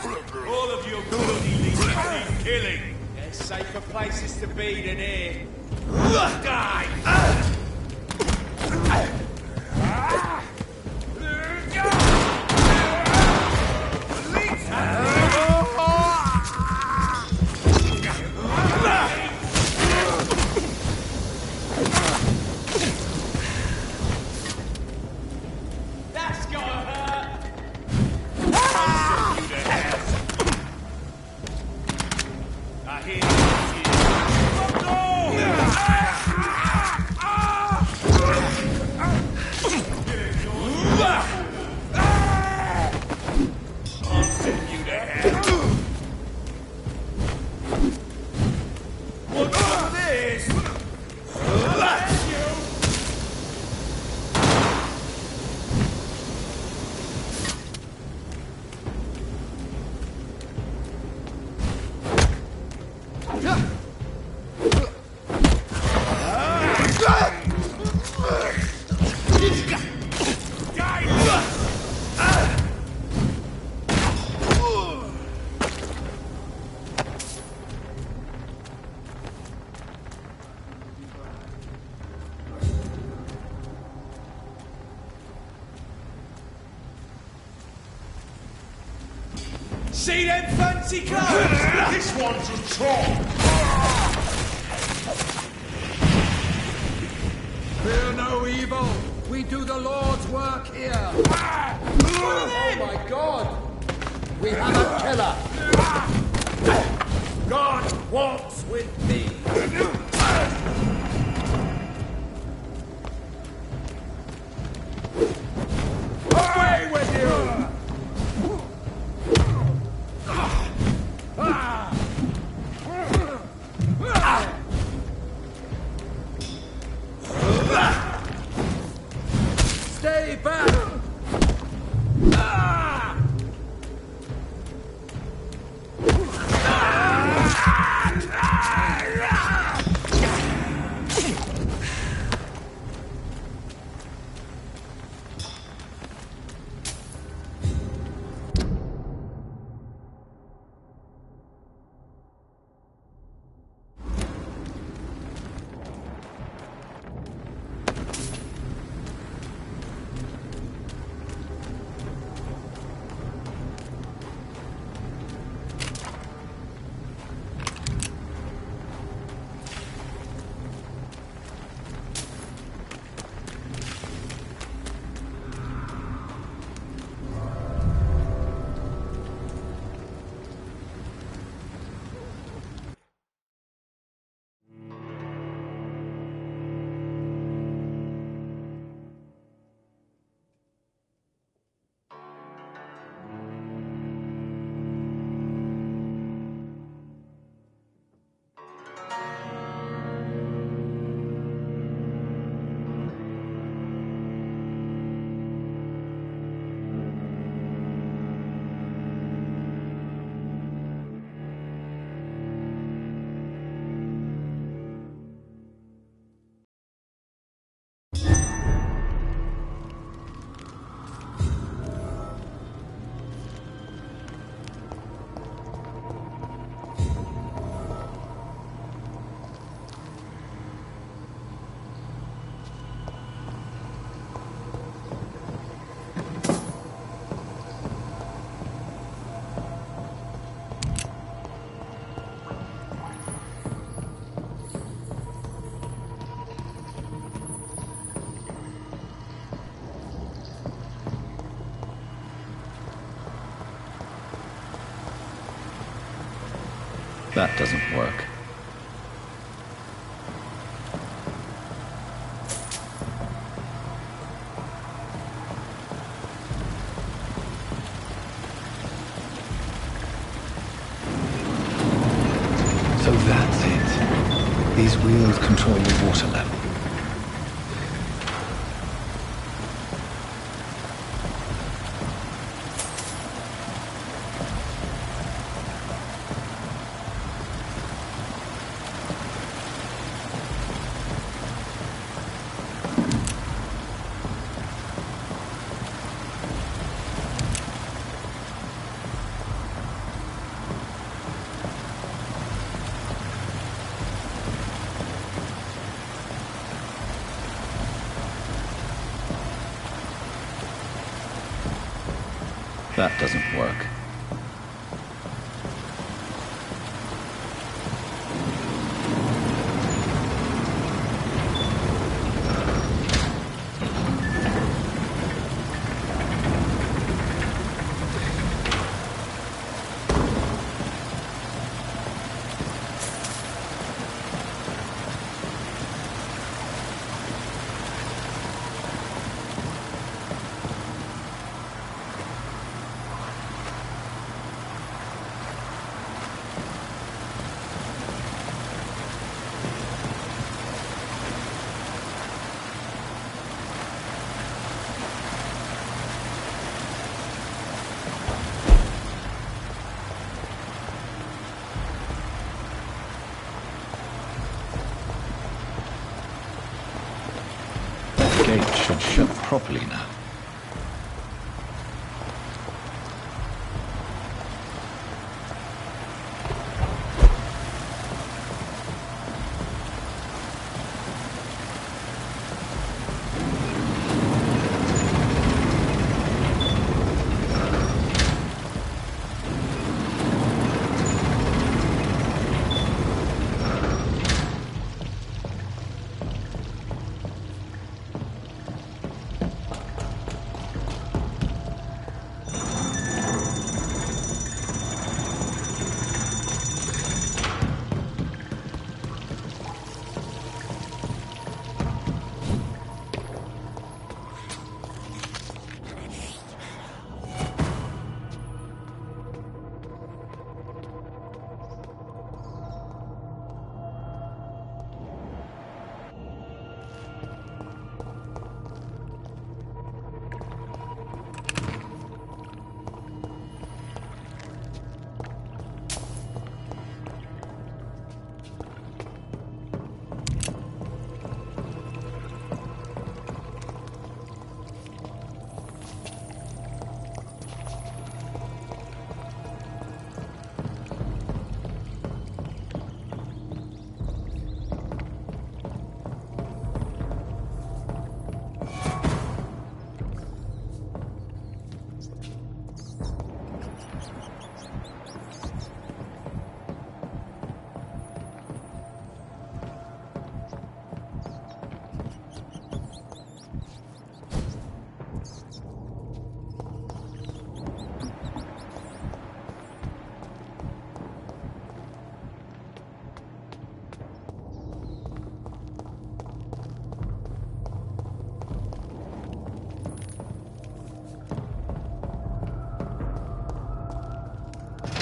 All of you bloody leeches need killing. There's safer places to be than here. Die! See them fancy clothes? This one's a top! Fear no evil. We do the Lord's work here. Oh my God! We have a killer. God walks with me. Away with you! Stay back! That doesn't work. So that's it. These wheels control the water level. That doesn't work. The gate should shut properly now.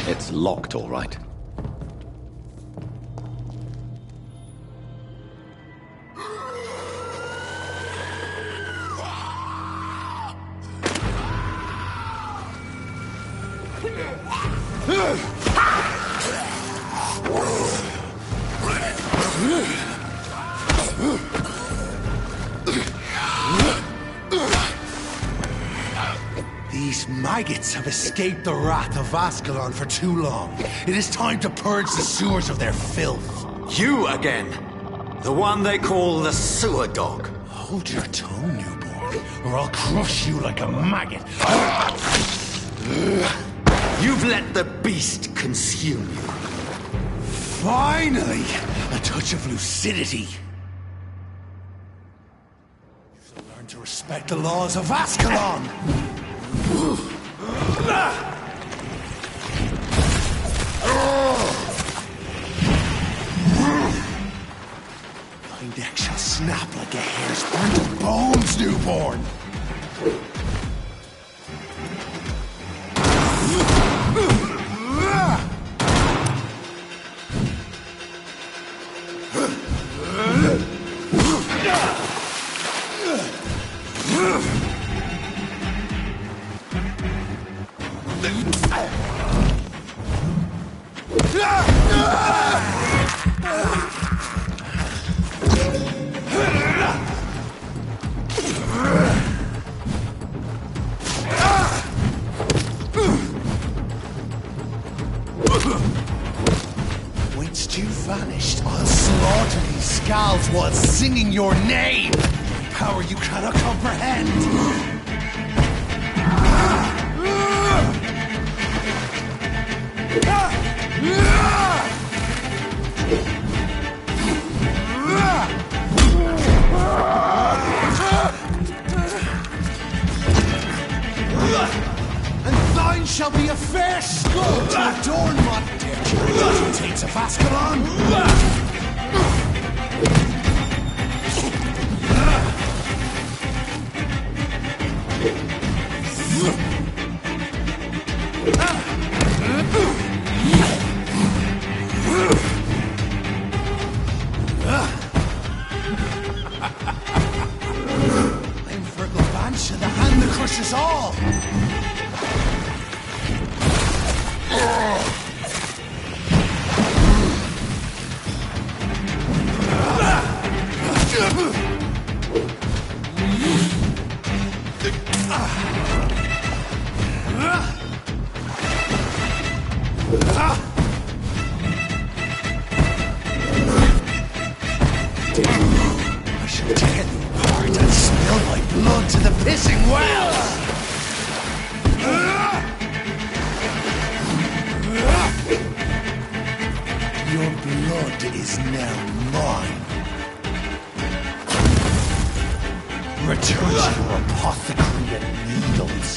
It's locked, all right. These maggots have escaped the wrath of Ascalon for too long. It is time to purge the sewers of their filth. You again! The one they call the sewer dog. Hold your tongue, newborn, or I'll crush you like a maggot. You've let the beast consume you. Finally! A touch of lucidity. You'll learn to respect the laws of Ascalon! Thy neck shall snap like a hare's burnt bones, newborn! Whilst you vanished, I'll slaughter these SKALS while singing your name! Power you cannot comprehend! And thine shall be a fair skull to adorn my dick. Takes of Ascalon. I'm Virgil Bancha, the hand that crushes all. I shall tear thee apart and spill my blood to the pissing wells! Your blood is now mine. Return to your apothecary and needles.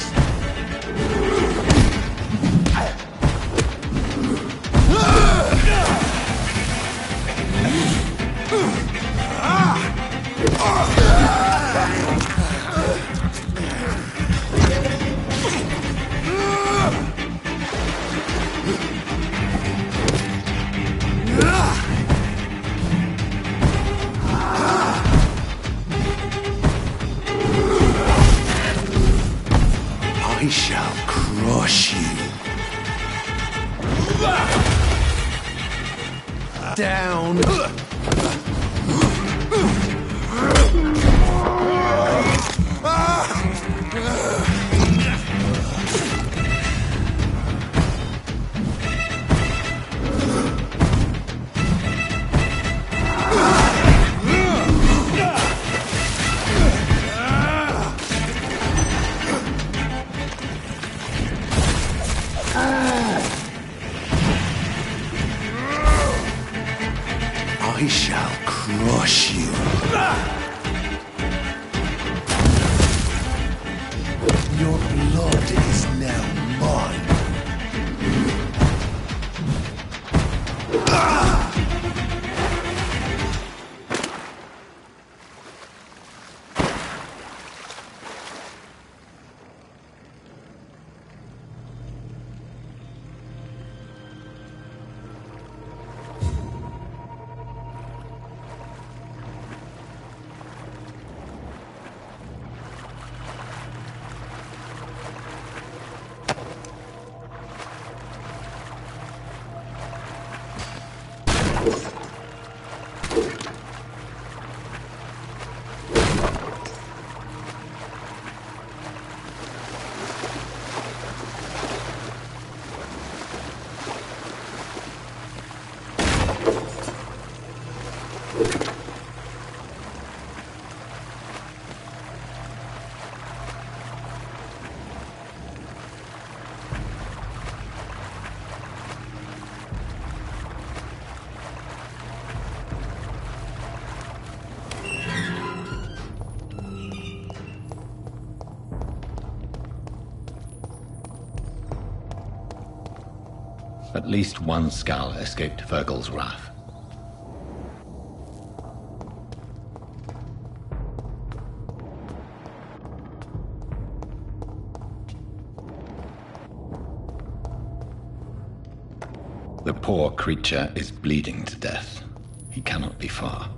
I shall crush you. Down. I shall crush you. Your blood is now mine. At least one Skal escaped Virgil's wrath. The poor creature is bleeding to death. He cannot be far.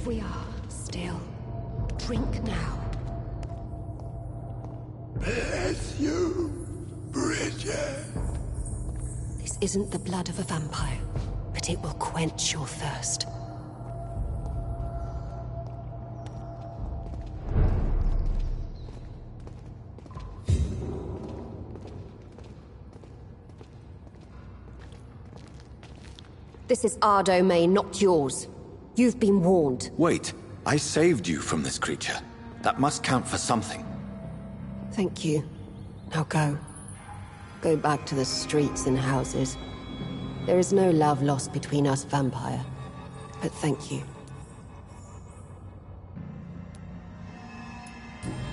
If we are still, drink now. Bless you, Bridget. This isn't the blood of a vampire, but it will quench your thirst. This is our domain, not yours. You've been warned. Wait, I saved you from this creature. That must count for something. Thank you. Now go. Go back to the streets and houses. There is no love lost between us, Vampire. But thank you.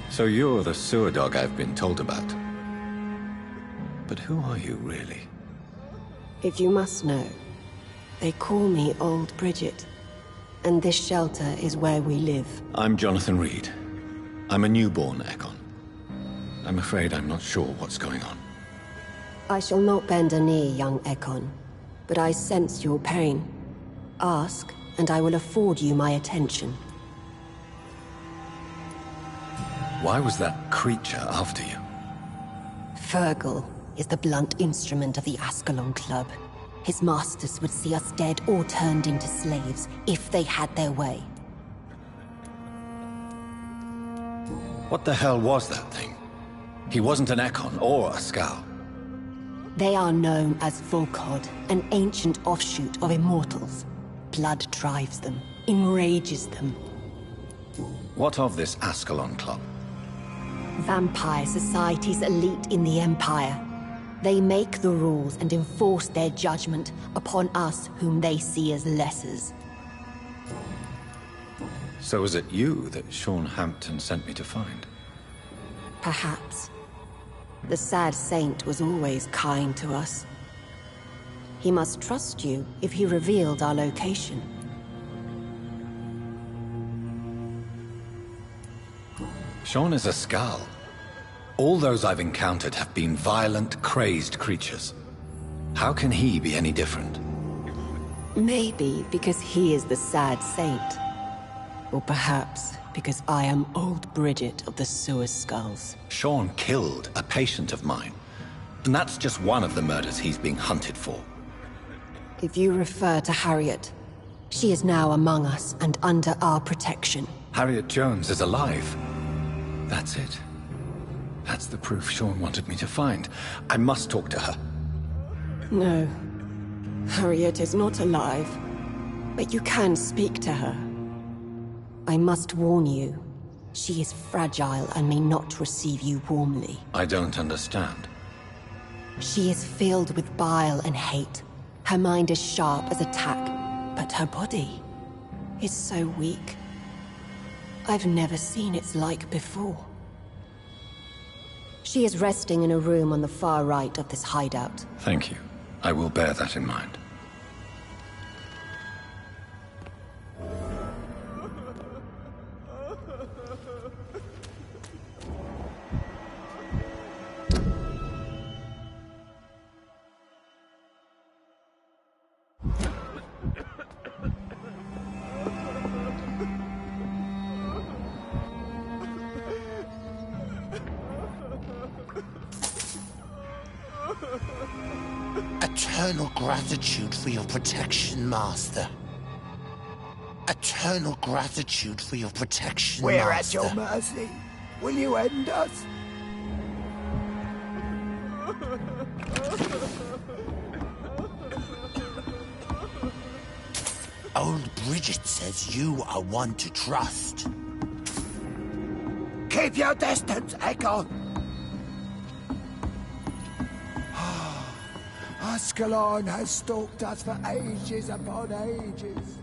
So you're the sewer dog I've been told about. But who are you, really? If you must know, they call me Old Bridget. And this shelter is where we live. I'm Jonathan Reed. I'm a newborn Ekon. I'm afraid I'm not sure what's going on. I shall not bend a knee, young Ekon. But I sense your pain. Ask, and I will afford you my attention. Why was that creature after you? Fergal is the blunt instrument of the Ascalon Club. His masters would see us dead or turned into slaves if they had their way. What the hell was that thing? He wasn't an Ekon or a Skal. They are known as Volkod, an ancient offshoot of immortals. Blood drives them, enrages them. What of this Ascalon Club? Vampire society's elite in the Empire. They make the rules and enforce their judgment upon us whom they see as lessers. So was it you that Sean Hampton sent me to find? Perhaps. The sad saint was always kind to us. He must trust you if he revealed our location. Sean is a Skal. All those I've encountered have been violent, crazed creatures. How can he be any different? Maybe because he is the sad saint. Or perhaps because I am Old Bridget of the Sewer Skulls. Sean killed a patient of mine. And that's just one of the murders he's being hunted for. If you refer to Harriet, she is now among us and under our protection. Harriet Jones is alive. That's it. That's the proof Sean wanted me to find. I must talk to her. No. Harriet is not alive. But you can speak to her. I must warn you. She is fragile and may not receive you warmly. I don't understand. She is filled with bile and hate. Her mind is sharp as a tack, but her body is so weak. I've never seen its like before. She is resting in a room on the far right of this hideout. Thank you. I will bear that in mind. Eternal gratitude for your protection, Master. Eternal gratitude for your protection, We're Master. at your mercy. Will you end us? Old Bridget says you are one to trust. Keep your distance, Echo. Ascalon has stalked us for ages upon ages.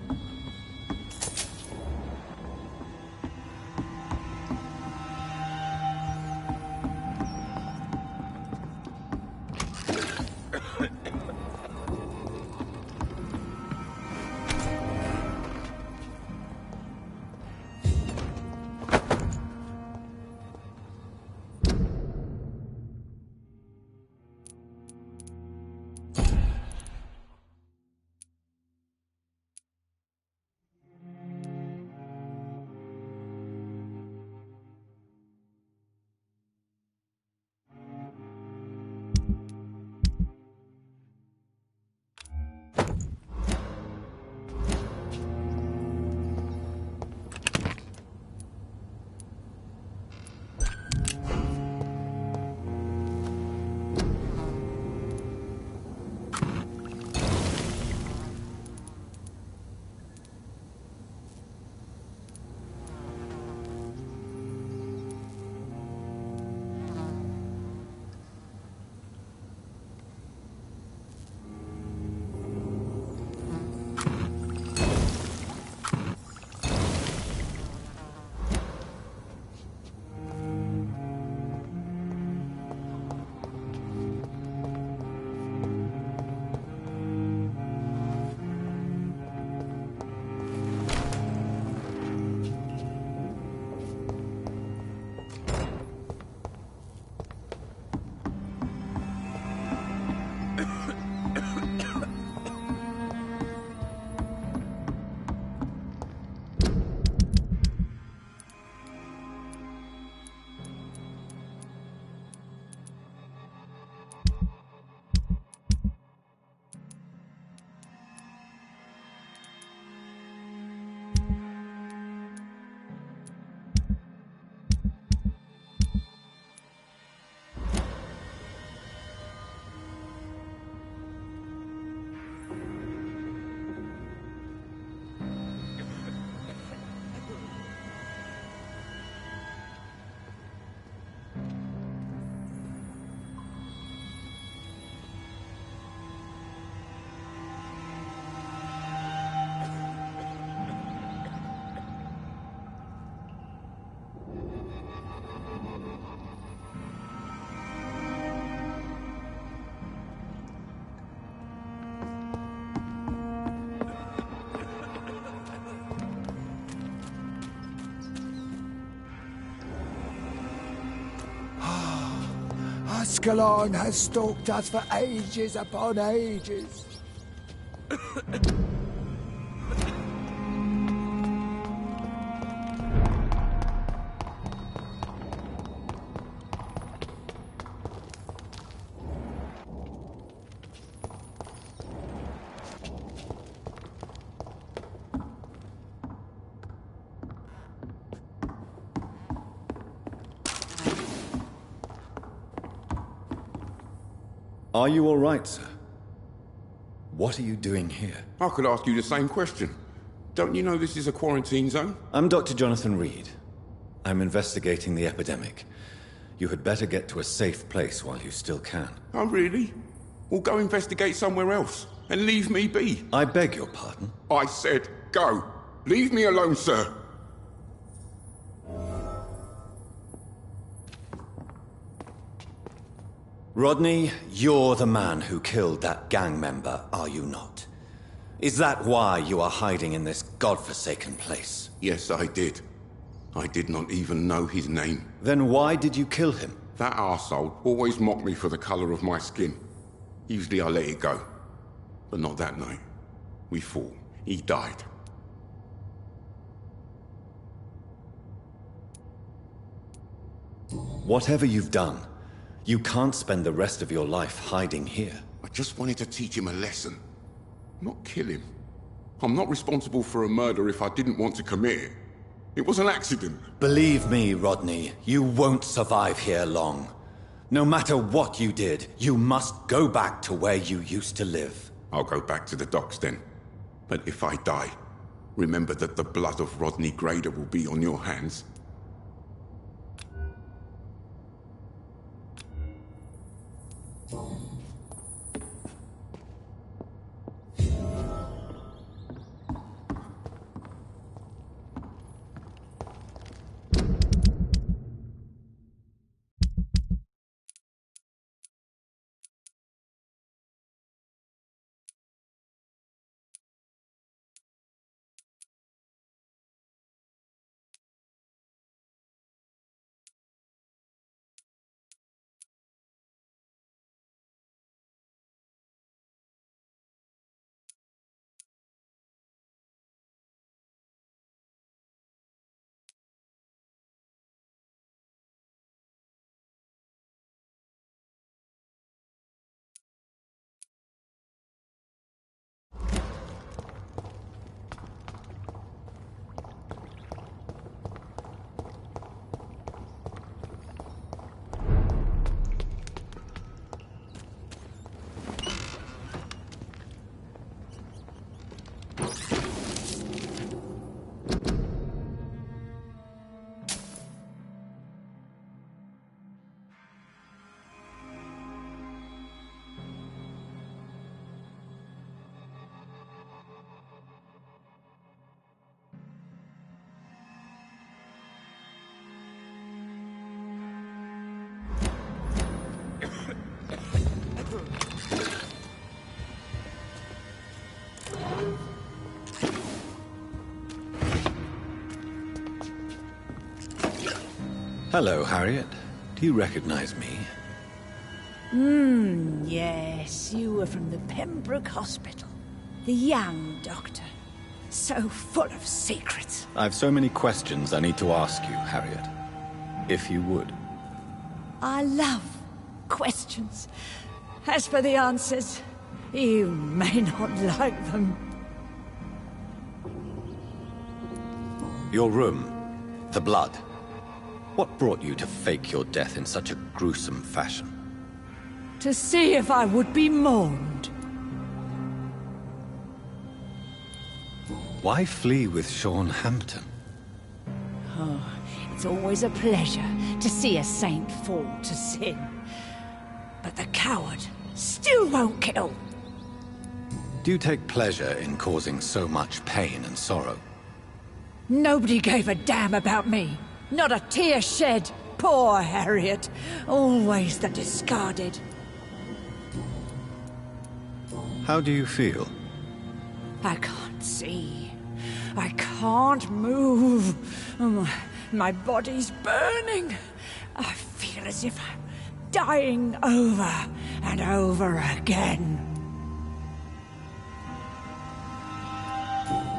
Ascalon has stalked us for ages upon ages. Are you all right, sir? What are you doing here? I could ask you the same question. Don't you know this is a quarantine zone? I'm Dr. Jonathan Reed. I'm investigating the epidemic. You had better get to a safe place while you still can. Oh, really? Well, go investigate somewhere else and leave me be. I beg your pardon? I said go. Leave me alone, sir. Rodney, you're the man who killed that gang member, are you not? Is that why you are hiding in this godforsaken place? Yes, I did. I did not even know his name. Then why did you kill him? That arsehole always mocked me for the colour of my skin. Usually I let it go. But not that night. We fought. He died. Whatever you've done, you can't spend the rest of your life hiding here. I just wanted to teach him a lesson. Not kill him. I'm not responsible for a murder if I didn't want to commit it. It was an accident. Believe me, Rodney, you won't survive here long. No matter what you did, you must go back to where you used to live. I'll go back to the docks then. But if I die, remember that the blood of Rodney Grader will be on your hands. Hello, Harriet. Do you recognize me? Yes, you were from the Pembroke Hospital. The young doctor. So full of secrets. I've so many questions I need to ask you, Harriet. If you would. I love questions. As for the answers, you may not like them. Your room. The blood. What brought you to fake your death in such a gruesome fashion? To see if I would be mourned. Why flee with Sean Hampton? Oh, it's always a pleasure to see a saint fall to sin. But the coward still won't kill. Do you take pleasure in causing so much pain and sorrow? Nobody gave a damn about me. Not a tear shed. Poor Harriet. Always the discarded. How do you feel? I can't see. I can't move. My body's burning. I feel as if I'm dying over and over again.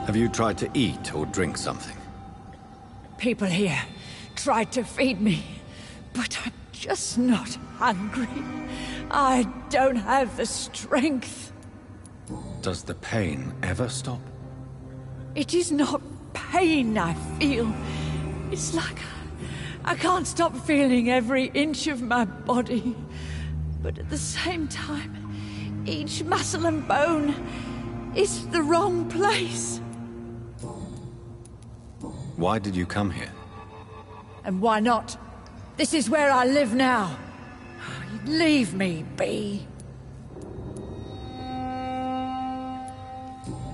Have you tried to eat or drink something? People here tried to feed me, but I'm just not hungry. I don't have the strength. Does the pain ever stop? It is not pain I feel. It's like I can't stop feeling every inch of my body. But at the same time, each muscle and bone is the wrong place. Why did you come here? And why not? This is where I live now. Leave me be.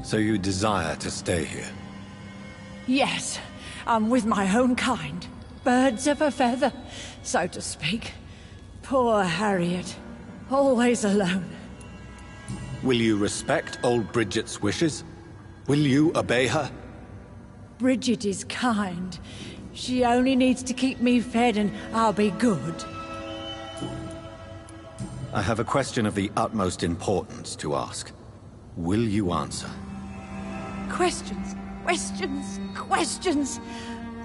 So you desire to stay here? Yes, I'm with my own kind. Birds of a feather, so to speak. Poor Harriet. Always alone. Will you respect old Bridget's wishes? Will you obey her? Bridget is kind. She only needs to keep me fed and I'll be good. I have a question of the utmost importance to ask. Will you answer? Questions, questions, questions.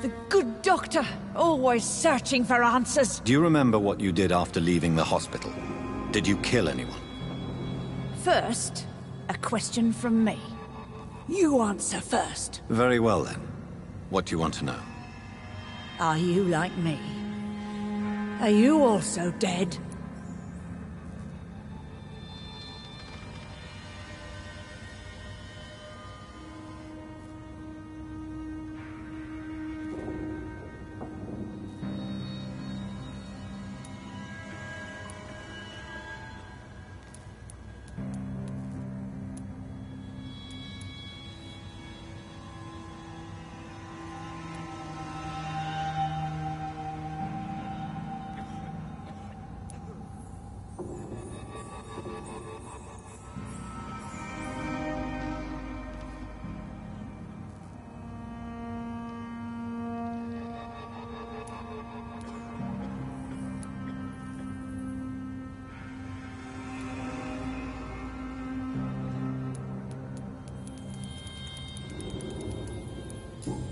The good doctor, always searching for answers. Do you remember what you did after leaving the hospital? Did you kill anyone? First, a question from me. You answer first. Very well then. What do you want to know? Are you like me? Are you also dead?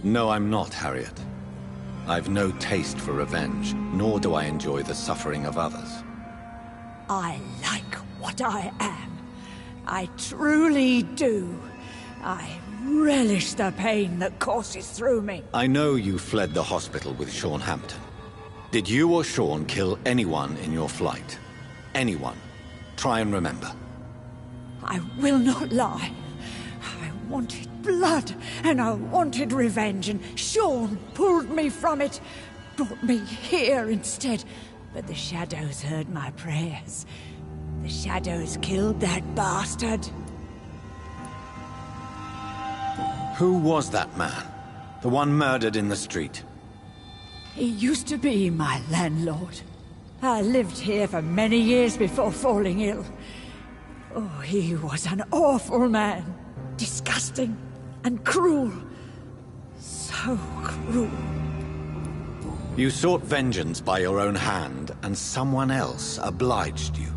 No, I'm not, Harriet. I've no taste for revenge, nor do I enjoy the suffering of others. I like what I am. I truly do. I relish the pain that courses through me. I know you fled the hospital with Sean Hampton. Did you or Sean kill anyone in your flight? Anyone? Try and remember. I will not lie. I wanted blood, and I wanted revenge, and Sean pulled me from it, brought me here instead. But the shadows heard my prayers. The shadows killed that bastard. Who was that man? The one murdered in the street? He used to be my landlord. I lived here for many years before falling ill. Oh, he was an awful man. Disgusting and cruel. So cruel. You sought vengeance by your own hand, and someone else obliged you.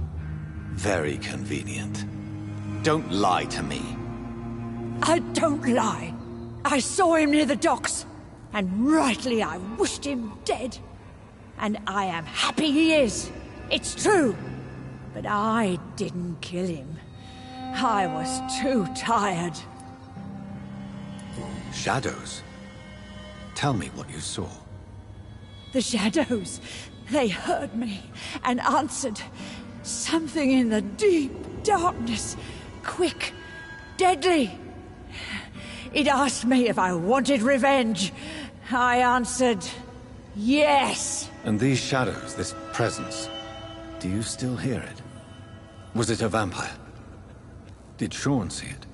Very convenient. Don't lie to me. I don't lie. I saw him near the docks, and rightly I wished him dead. And I am happy he is. It's true. But I didn't kill him. I was too tired. Shadows? Tell me what you saw. The shadows, they heard me and answered. Something in the deep darkness. Quick, deadly. It asked me if I wanted revenge. I answered, yes. And these shadows, this presence, do you still hear it? Was it a vampire? Did Sean see it?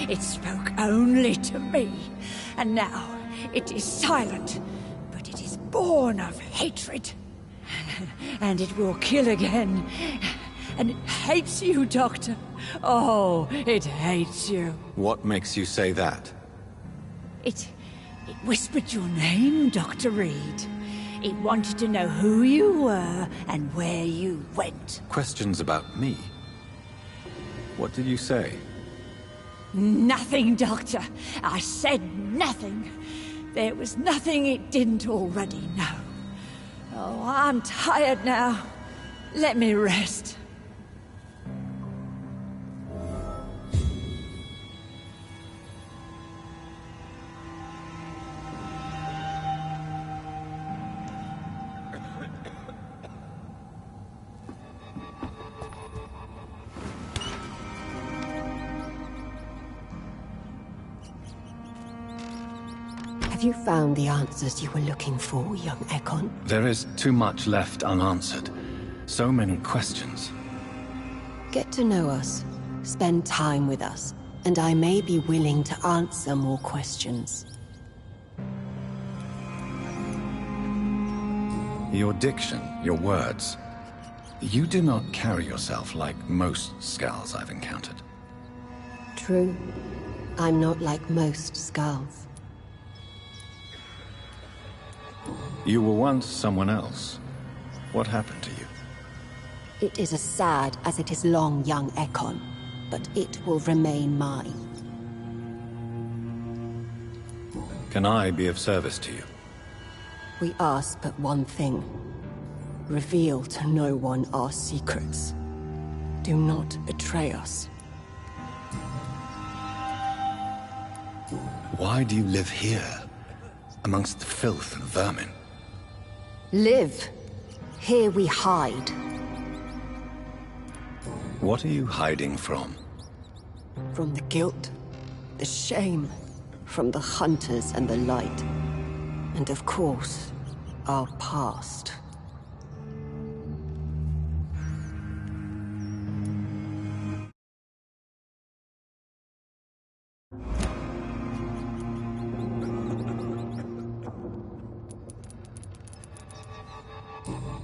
It spoke only to me, and now it is silent, but it is born of hatred. And it will kill again. And it hates you, Doctor. Oh, it hates you. What makes you say that? It whispered your name, Dr. Reed. It wanted to know who you were and where you went. Questions about me? What did you say? Nothing, Doctor. I said nothing. There was nothing it didn't already know. Oh, I'm tired now. Let me rest. Have you found the answers you were looking for, young Ekon? There is too much left unanswered. So many questions. Get to know us. Spend time with us. And I may be willing to answer more questions. Your diction, your words. You do not carry yourself like most SKALS I've encountered. True. I'm not like most SKALS. You were once someone else. What happened to you? It is as sad as it is long, young Ekon, but it will remain mine. Can I be of service to you? We ask but one thing. Reveal to no one our secrets. Do not betray us. Why do you live here, amongst the filth and vermin? Live. Here we hide. What are you hiding from? From the guilt, the shame, from the hunters and the light. And of course, our past.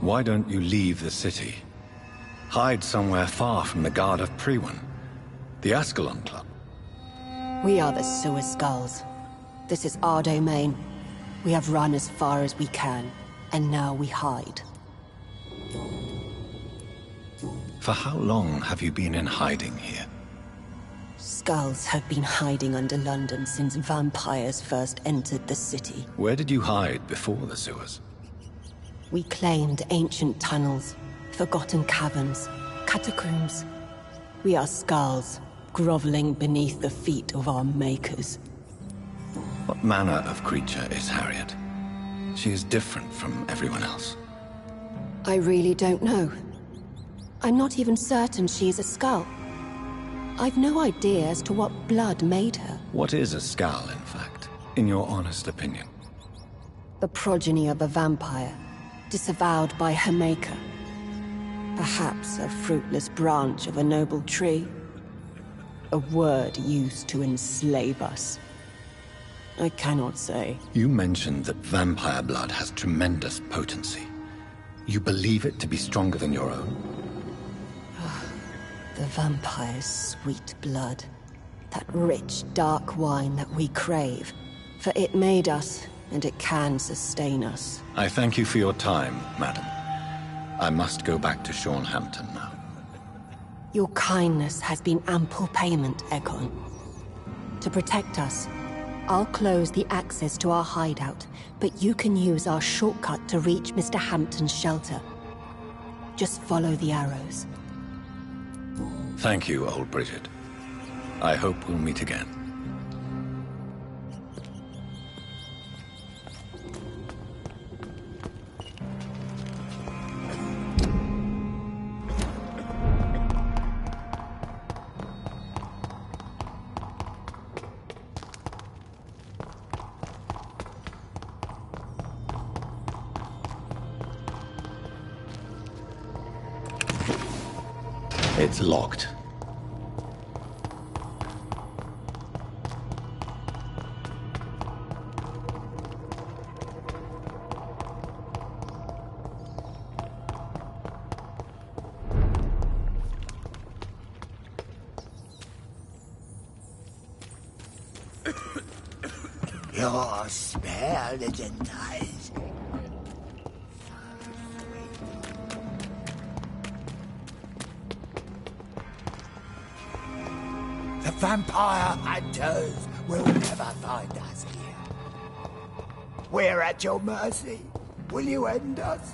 Why don't you leave the city? Hide somewhere far from the guard of Priwen, the Ascalon Club. We are the sewer skulls. This is our domain. We have run as far as we can, and now we hide. For how long have you been in hiding here? Skulls have been hiding under London since vampires first entered the city. Where did you hide before the sewers? We claimed ancient tunnels, forgotten caverns, catacombs. We are skulls, groveling beneath the feet of our makers. What manner of creature is Harriet? She is different from everyone else. I really don't know. I'm not even certain she's a skull. I've no idea as to what blood made her. What is a skal, in fact, in your honest opinion? The progeny of a vampire, disavowed by her maker. Perhaps a fruitless branch of a noble tree. A word used to enslave us. I cannot say. You mentioned that vampire blood has tremendous potency. You believe it to be stronger than your own? The vampire's sweet blood. That rich, dark wine that we crave. For it made us, and it can sustain us. I thank you for your time, madam. I must go back to Hampton now. Your kindness has been ample payment, Ekon. To protect us, I'll close the access to our hideout, but you can use our shortcut to reach Mr. Hampton's shelter. Just follow the arrows. Thank you, old Bridget. I hope we'll meet again. It's locked. You're spare the Gentiles. vampire hunters will never find us here. We're at your mercy. Will you end us?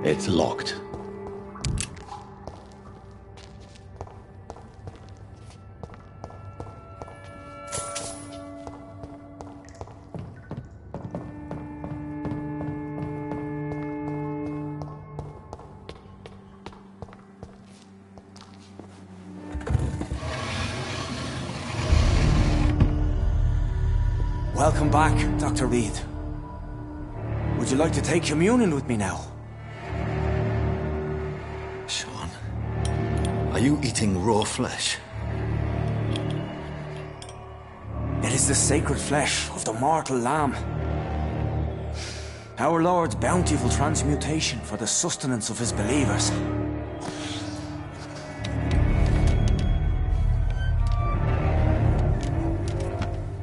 It's locked. Welcome back, Dr. Reed. Would you like to take communion with me now? Sean, are you eating raw flesh? It is the sacred flesh of the mortal lamb. Our Lord's bountiful transmutation for the sustenance of his believers.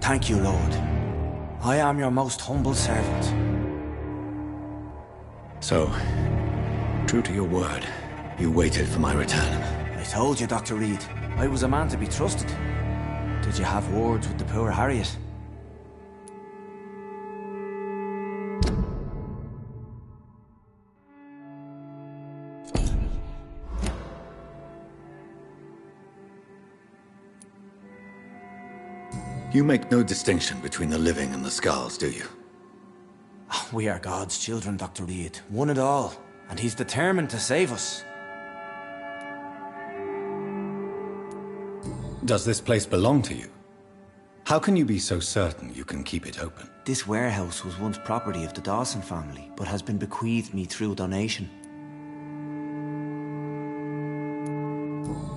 Thank you, Lord. I am your most humble servant. So, true to your word, you waited for my return. I told you, Dr. Reed, I was a man to be trusted. Did you have words with the poor Harriet? You make no distinction between the living and the SKALS, do you? We are God's children, Dr. Reed. One and all. And he's determined to save us. Does this place belong to you? How can you be so certain you can keep it open? This warehouse was once property of the Dawson family, but has been bequeathed me through donation.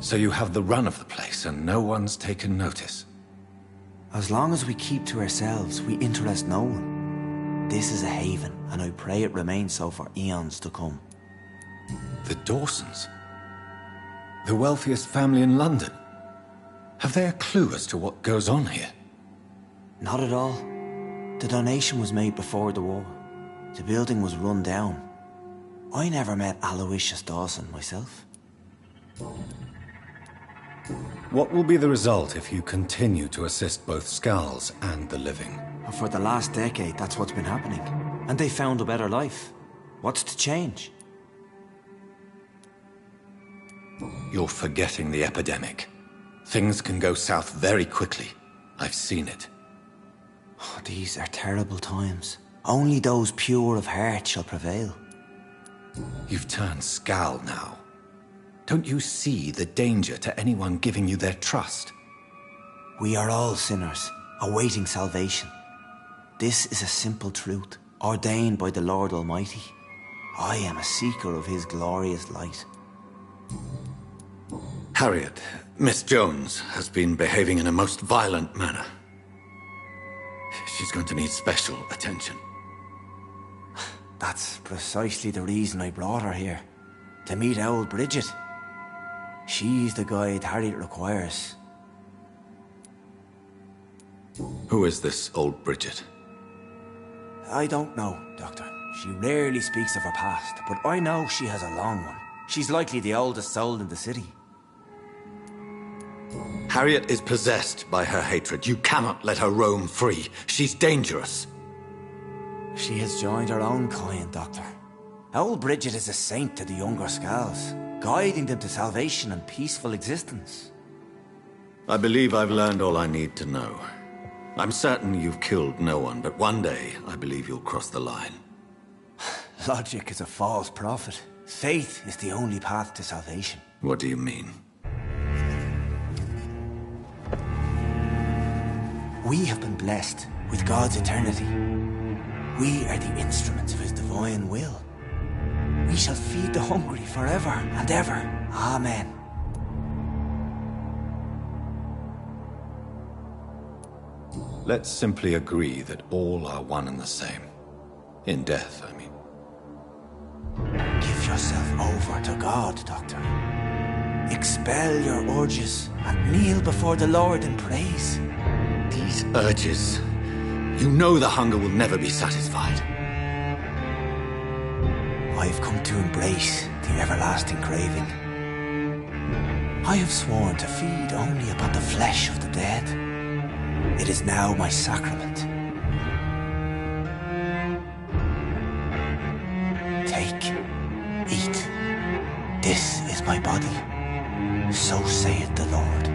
So you have the run of the place and no one's taken notice? As long as we keep to ourselves, we interest no one. This is a haven, and I pray it remains so for eons to come. The Dawsons? The wealthiest family in London? Have they a clue as to what goes on here? Not at all. The donation was made before the war. The building was run down. I never met Aloysius Dawson myself. What will be the result if you continue to assist both SKALS and the living? For the last decade, that's what's been happening. And they found a better life. What's to change? You're forgetting the epidemic. Things can go south very quickly. I've seen it. Oh, these are terrible times. Only those pure of heart shall prevail. You've turned SKAL now. Don't you see the danger to anyone giving you their trust? We are all sinners, awaiting salvation. This is a simple truth, ordained by the Lord Almighty. I am a seeker of his glorious light. Harriet, Miss Jones, has been behaving in a most violent manner. She's going to need special attention. That's precisely the reason I brought her here. To meet old Bridget. She's the guide Harriet requires. Who is this old Bridget? I don't know, Doctor. She rarely speaks of her past, but I know she has a long one. She's likely the oldest soul in the city. Harriet is possessed by her hatred. You cannot let her roam free. She's dangerous. She has joined her own kind, Doctor. Old Bridget is a saint to the younger SKALS, guiding them to salvation and peaceful existence. I believe I've learned all I need to know. I'm certain you've killed no one, but one day I believe you'll cross the line. Logic is a false prophet. Faith is the only path to salvation. What do you mean? We have been blessed with God's eternity. We are the instruments of His divine will. We shall feed the hungry forever and ever. Amen. Let's simply agree that all are one and the same. In death, I mean. Give yourself over to God, Doctor. Expel your urges and kneel before the Lord in praise. These urges. You know the hunger will never be satisfied. I've come to embrace the everlasting craving. I have sworn to feed only upon the flesh of the dead. It is now my sacrament. Take, eat. This is my body. So saith the Lord.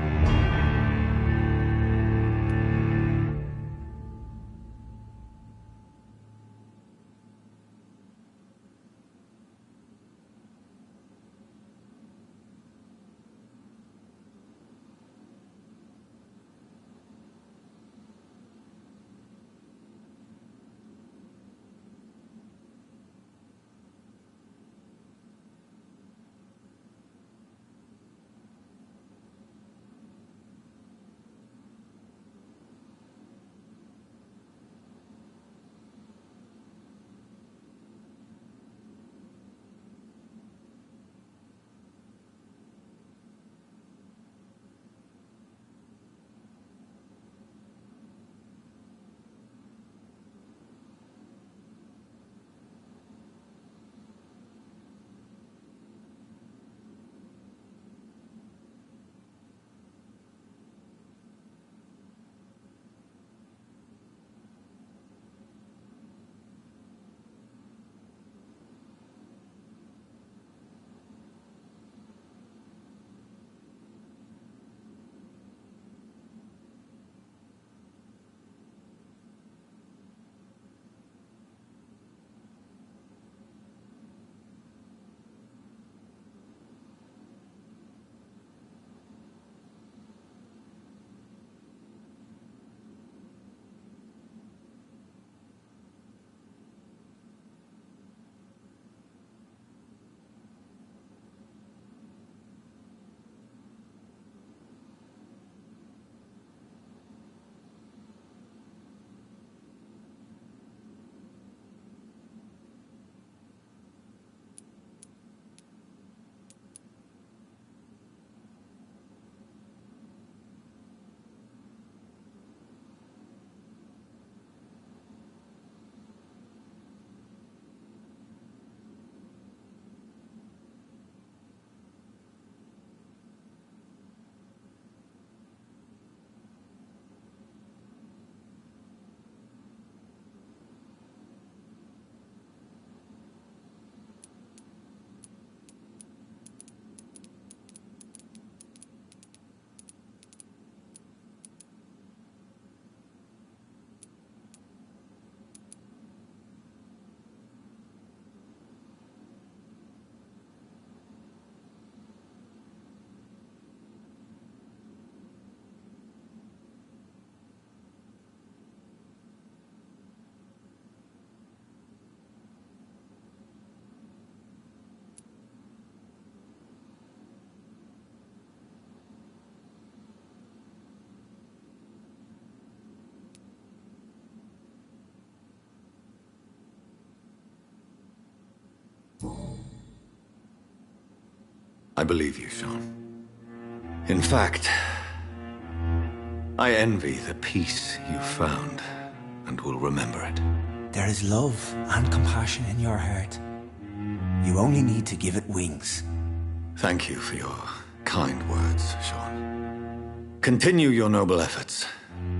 I believe you, Sean. In fact, I envy the peace you found, and will remember it. There is love and compassion in your heart. You only need to give it wings. Thank you for your kind words, Sean. Continue your noble efforts.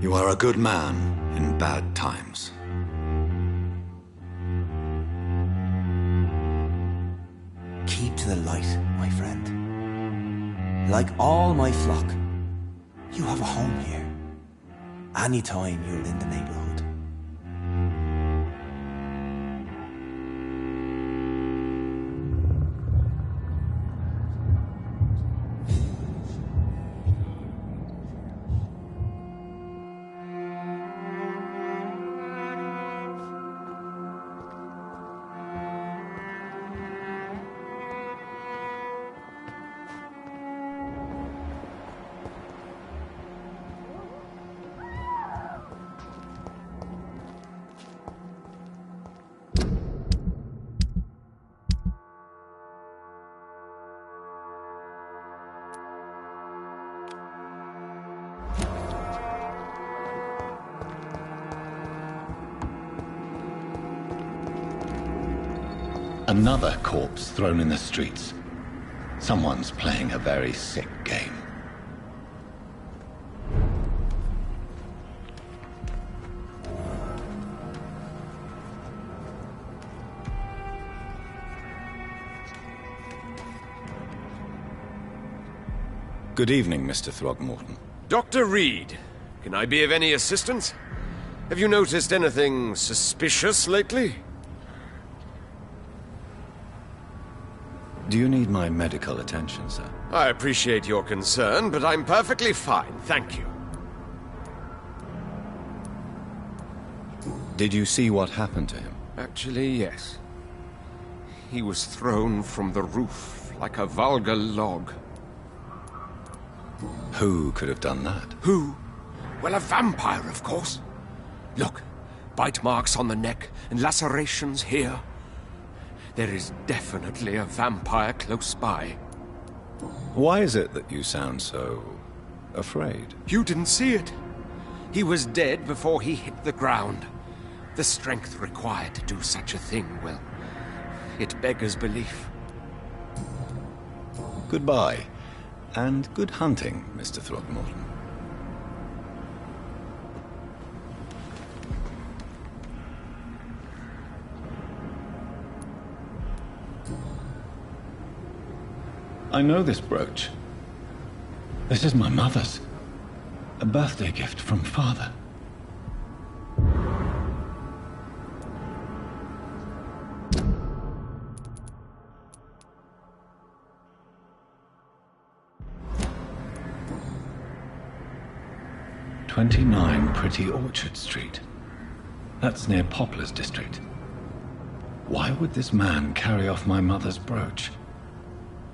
You are a good man in bad times. Keep to the light, my friend. Like all my flock, you have a home here. Anytime you're in the neighborhood. Another corpse thrown in the streets. Someone's playing a very sick game. Good evening, Mr. Throgmorton. Dr. Reed, can I be of any assistance? Have you noticed anything suspicious lately? Do you need my medical attention, sir? I appreciate your concern, but I'm perfectly fine, thank you. Did you see what happened to him? Actually, yes. He was thrown from the roof like a vulgar log. Who could have done that? Who? Well, a vampire, of course. Look, bite marks on the neck and lacerations here. There is definitely a vampire close by. Why is it that you sound so afraid? You didn't see it. He was dead before he hit the ground. The strength required to do such a thing, well, it beggars belief. Goodbye, and good hunting, Mr. Throgmorton. I know this brooch. This is my mother's. A birthday gift from father. "29 Pretty Orchard Street. That's near Poplar's district. Why would this man carry off my mother's brooch?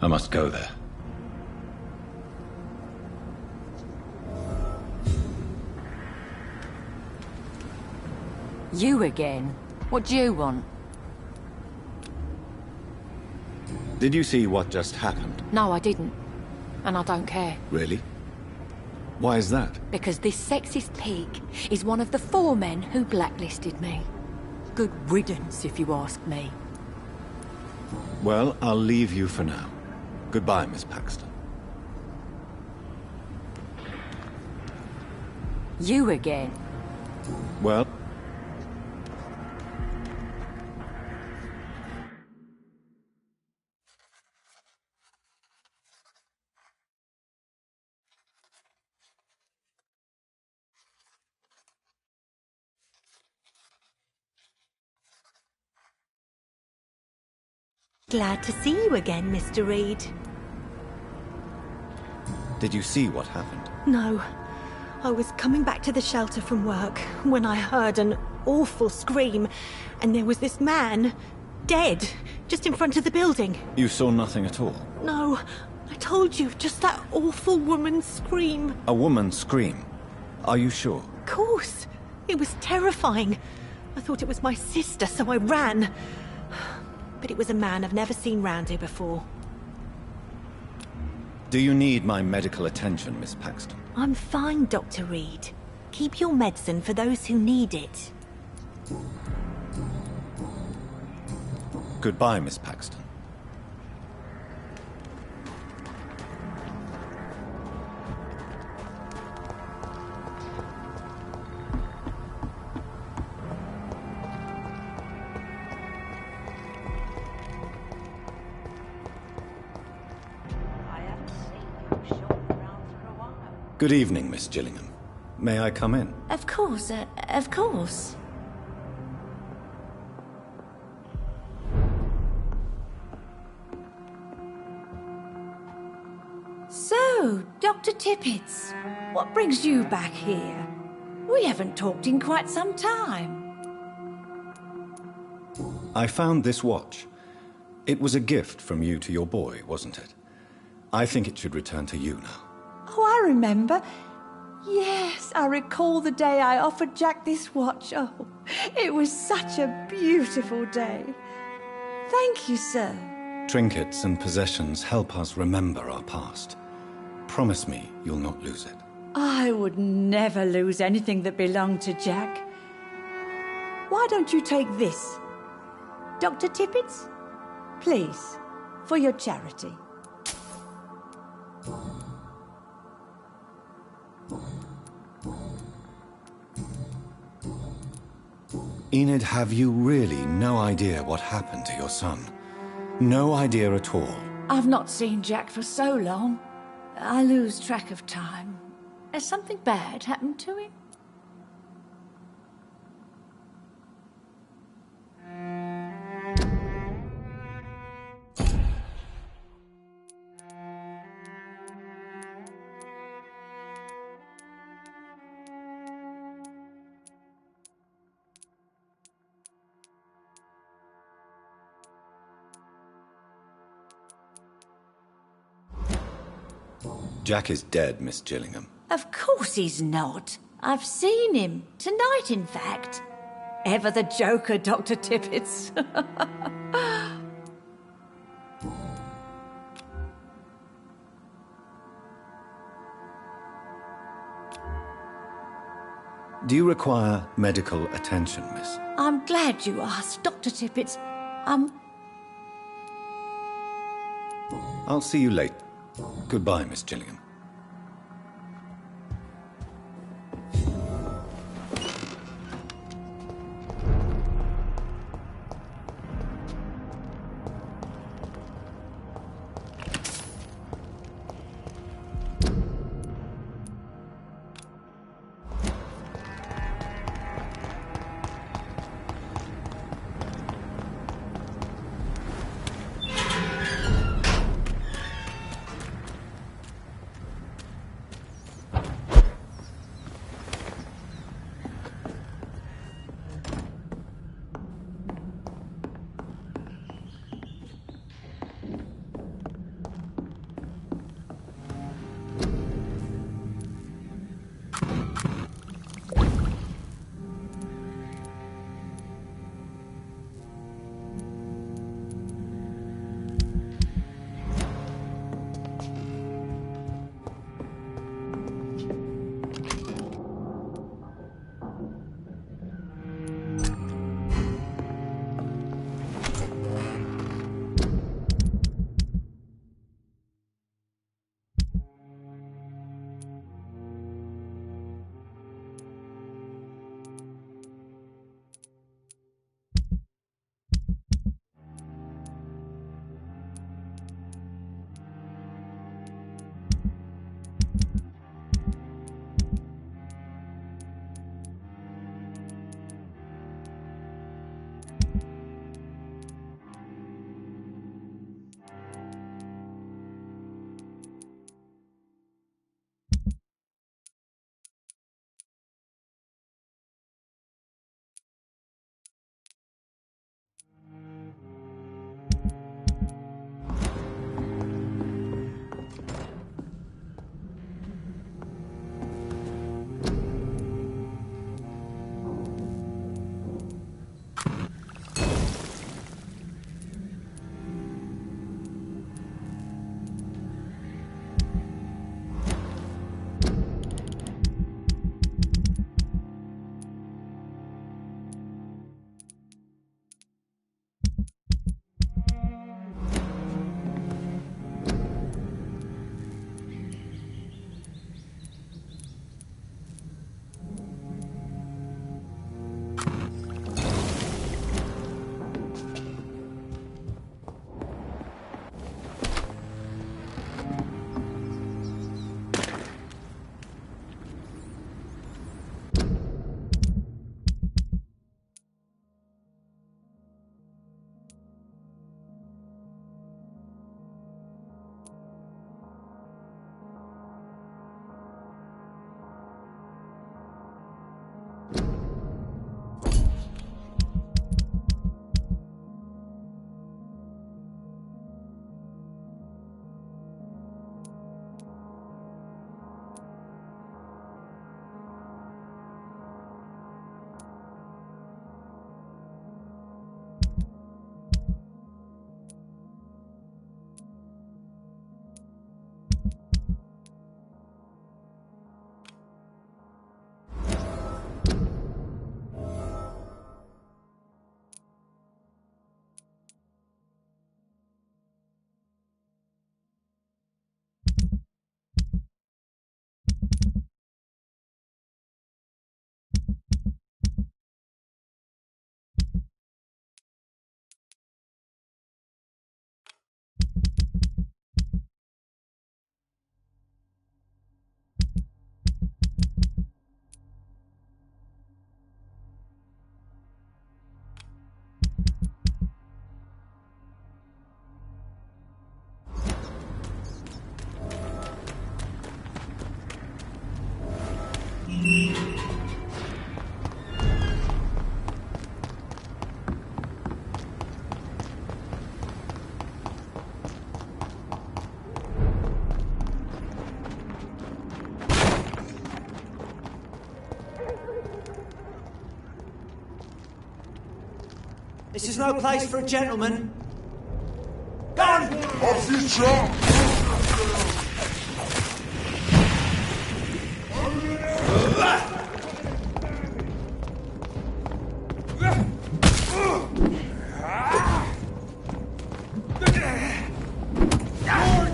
I must go there. You again? What do you want? Did you see what just happened? No, I didn't. And I don't care. Really? Why is that? Because this sexist pig is one of the 4 men who blacklisted me. Good riddance, if you ask me. Well, I'll leave you for now. Goodbye, Miss Paxton. You again? Well... Glad to see you again, Mr. Reed. Did you see what happened? No. I was coming back to the shelter from work when I heard an awful scream, and there was this man, dead, just in front of the building. You saw nothing at all? No. I told you, just that awful woman's scream. A woman's scream? Are you sure? Of course. It was terrifying. I thought it was my sister, so I ran. But it was a man I've never seen round here before. Do you need my medical attention, Miss Paxton? I'm fine, Dr. Reed. Keep your medicine for those who need it. Goodbye, Miss Paxton. Good evening, Miss Gillingham. May I come in? Of course, of course. So, Dr. Tippets, what brings you back here? We haven't talked in quite some time. I found this watch. It was a gift from you to your boy, wasn't it? I think it should return to you now. Oh, I remember. Yes, I recall the day I offered Jack this watch. Oh, it was such a beautiful day. Thank you, sir. Trinkets and possessions help us remember our past. Promise me you'll not lose it. I would never lose anything that belonged to Jack. Why don't you take this? Dr. Tippets? Please, for your charity. Enid, have you really no idea what happened to your son? No idea at all? I've not seen Jack for so long. I lose track of time. Has something bad happened to him? Jack is dead, Miss Gillingham. Of course he's not. I've seen him. Tonight, in fact. Ever the joker, Dr. Tippets. Do you require medical attention, miss? I'm glad you asked, Dr. Tippets. I'll see you later. Goodbye, Miss Gillingham. This is no place for a gentleman. Done! Off you chop!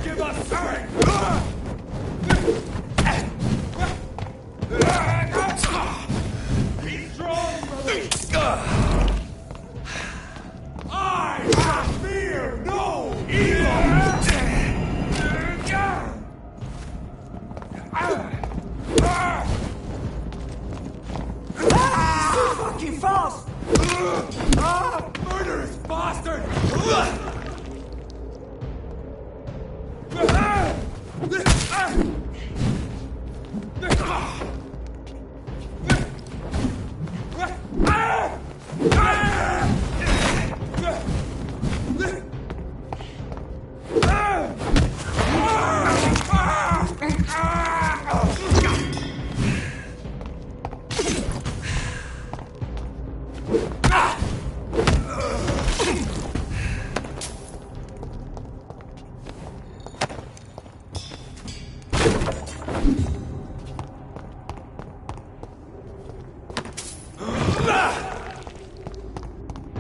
Give us strength! Be strong, brother! I fear no evil! So fucking fast! Murderous bastard!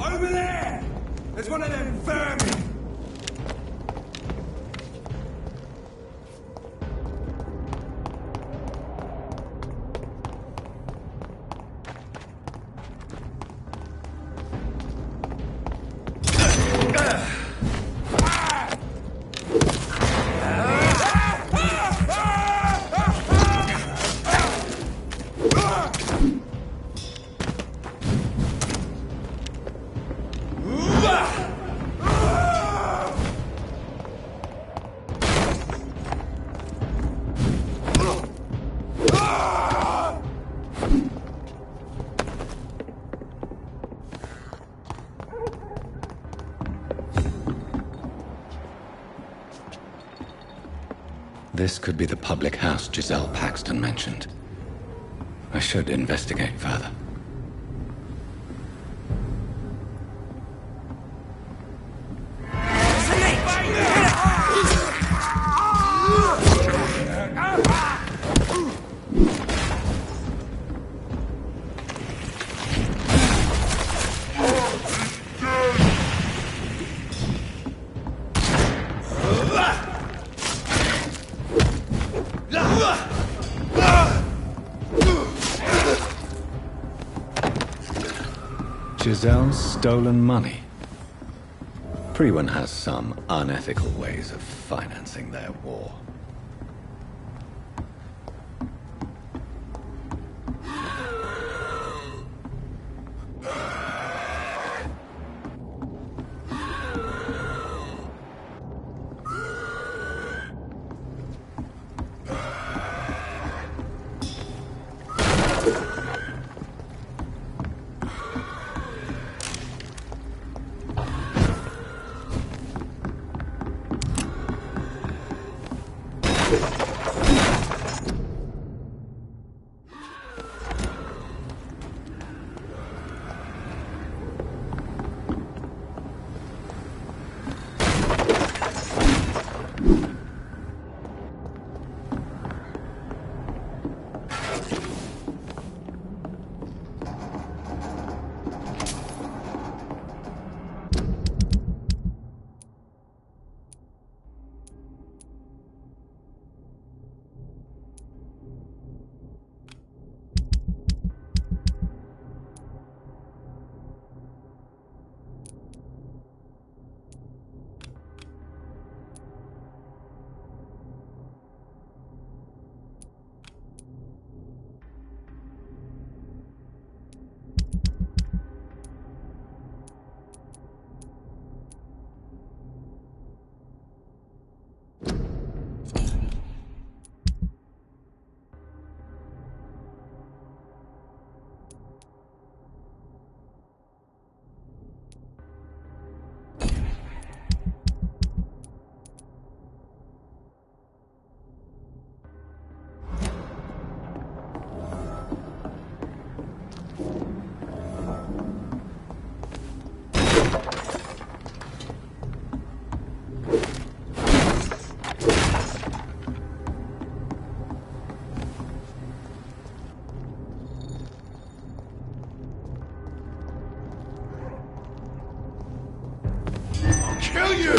Over there! There's one of them vermin! This could be the public house Giselle Paxton mentioned. I should investigate further. Giselle's stolen money. Freeman has some unethical ways of financing their war. kill you!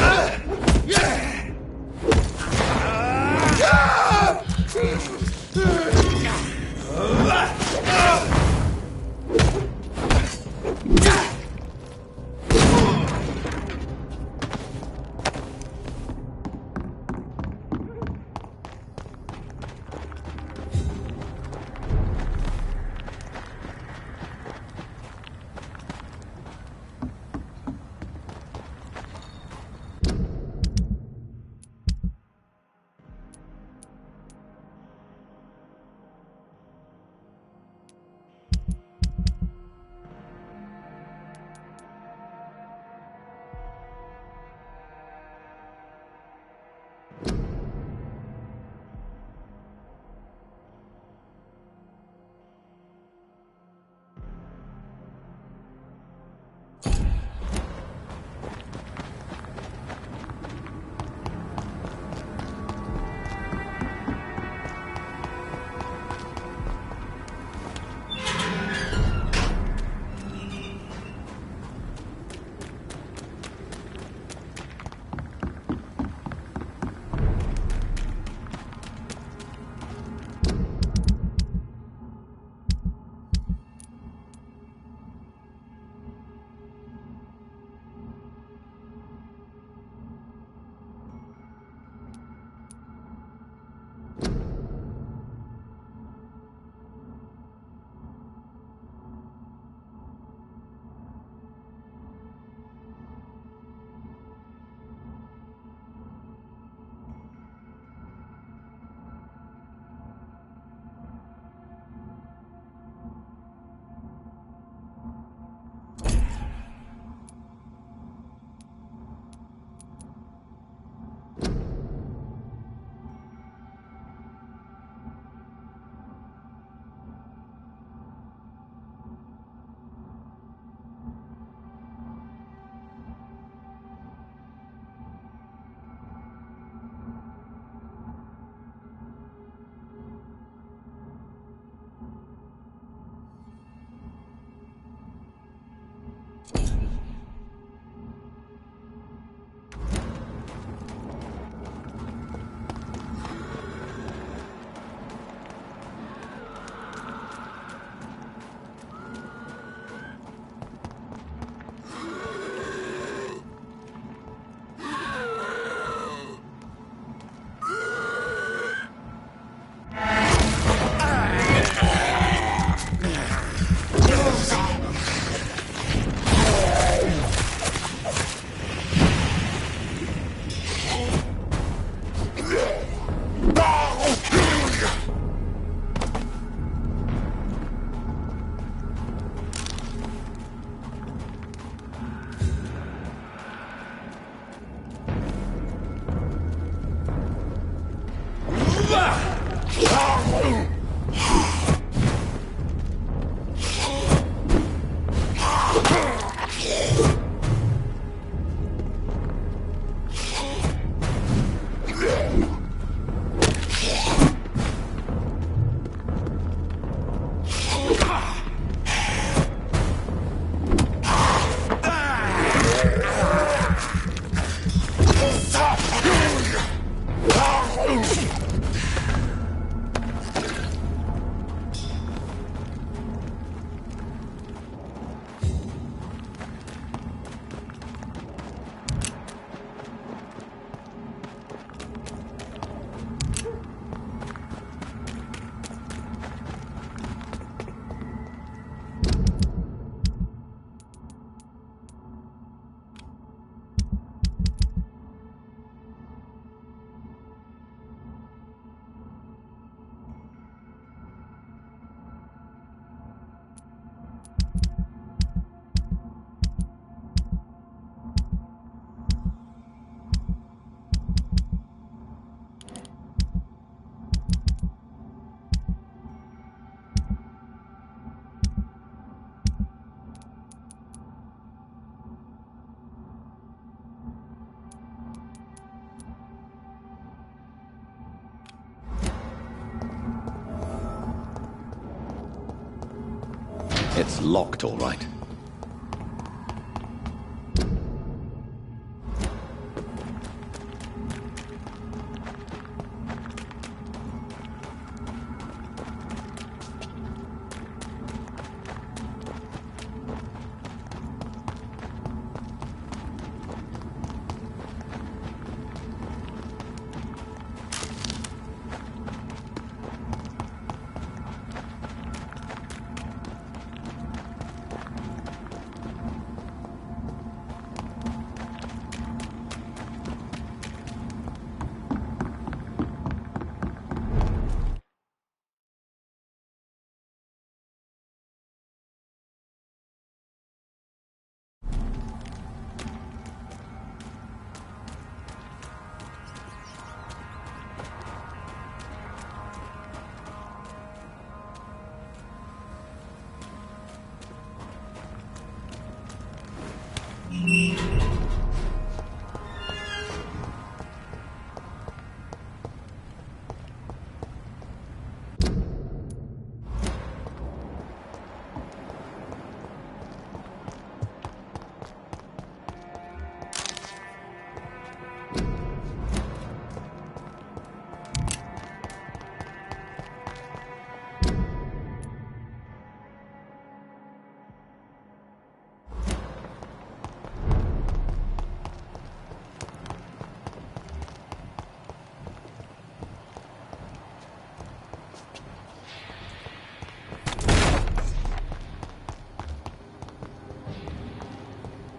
It's locked, all right.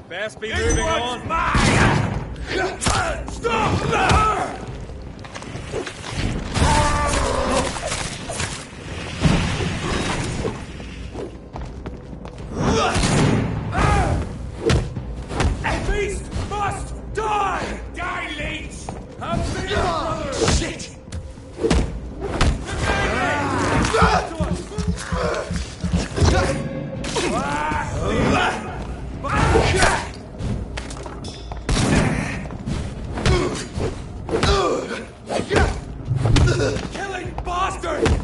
Best be moving on. Stop! Beast must die! Die, leech! Have me, brothers! Shit! Killing bastard!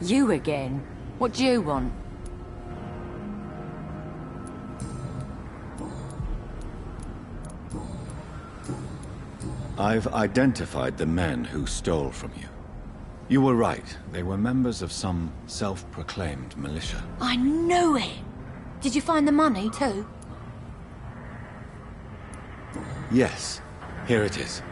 You again? What do you want? I've identified the men who stole from you. You were right. They were members of some self-proclaimed militia. I knew it! Did you find the money, too? Yes. Here it is.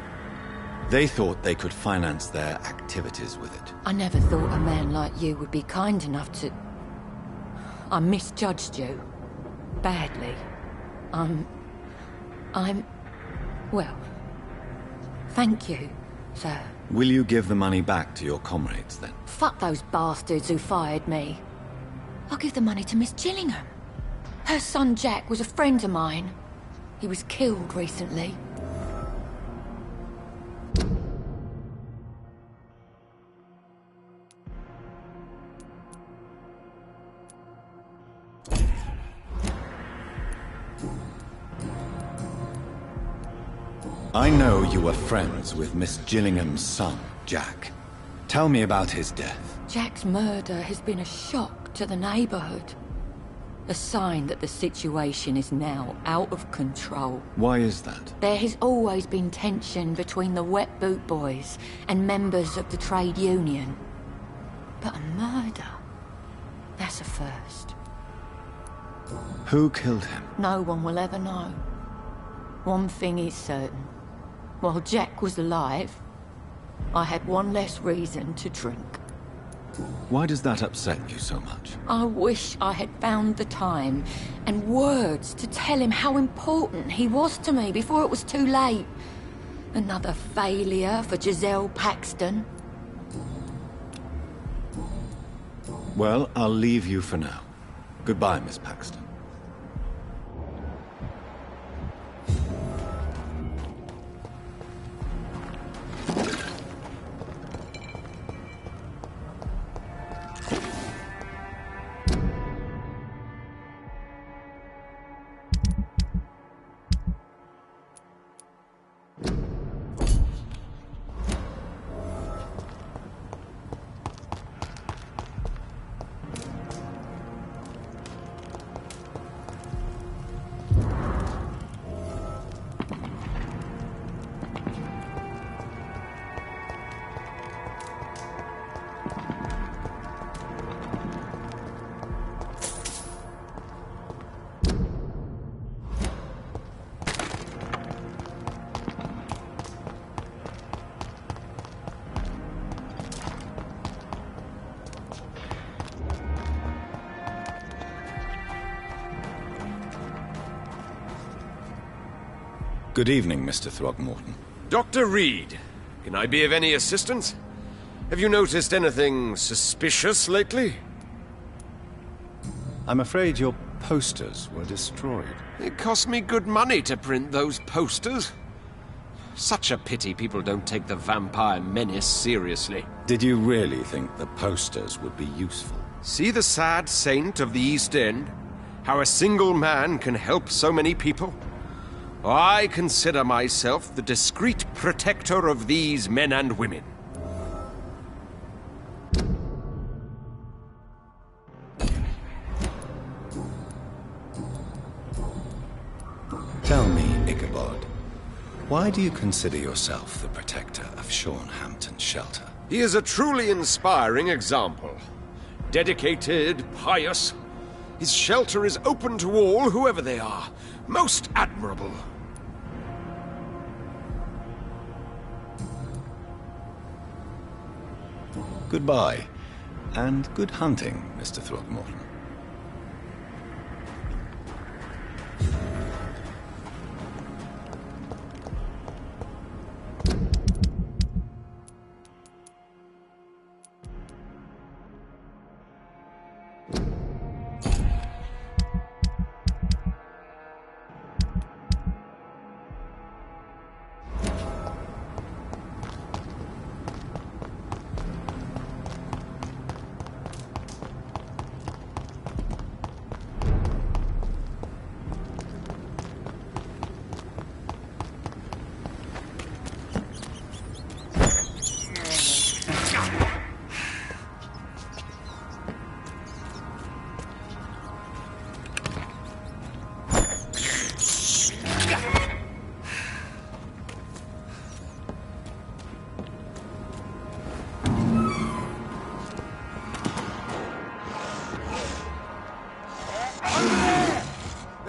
They thought they could finance their activities with it. I never thought a man like you would be kind enough to... I misjudged you. Badly. Well... Thank you, sir. Will you give the money back to your comrades, then? Fuck those bastards who fired me. I'll give the money to Miss Gillingham. Her son Jack was a friend of mine. He was killed recently. I know you were friends with Miss Gillingham's son, Jack. Tell me about his death. Jack's murder has been a shock to the neighborhood. A sign that the situation is now out of control. Why is that? There has always been tension between the Wet Boot Boys and members of the trade union. But a murder? That's a first. Who killed him? No one will ever know. One thing is certain. While Jack was alive, I had one less reason to drink. Why does that upset you so much? I wish I had found the time and words to tell him how important he was to me before it was too late. Another failure for Giselle Paxton. Well, I'll leave you for now. Goodbye, Miss Paxton. Good evening, Mr. Throgmorton. Dr. Reed, can I be of any assistance? Have you noticed anything suspicious lately? I'm afraid your posters were destroyed. It cost me good money to print those posters. Such a pity people don't take the vampire menace seriously. Did you really think the posters would be useful? See the sad saint of the East End? How a single man can help so many people? I consider myself the discreet protector of these men and women. Tell me, Ichabod, why do you consider yourself the protector of Sean Hampton's shelter? He is a truly inspiring example. Dedicated, pious. His shelter is open to all, whoever they are. Most admirable. Goodbye, and good hunting, Mr. Throgmorton.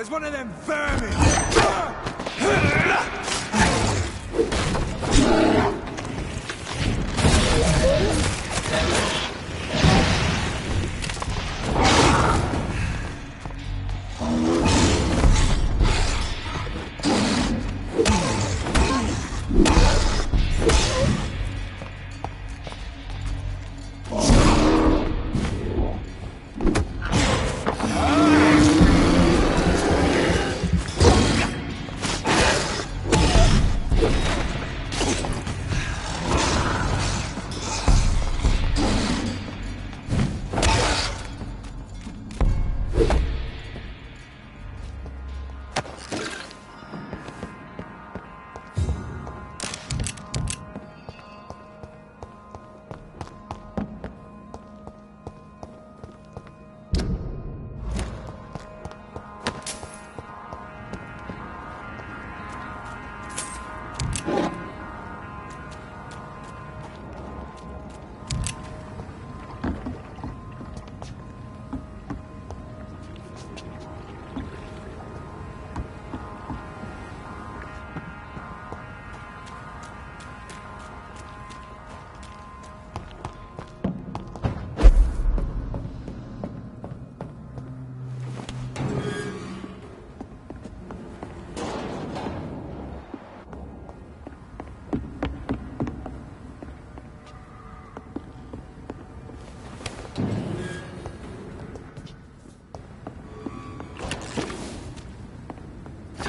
There's one of them vermin!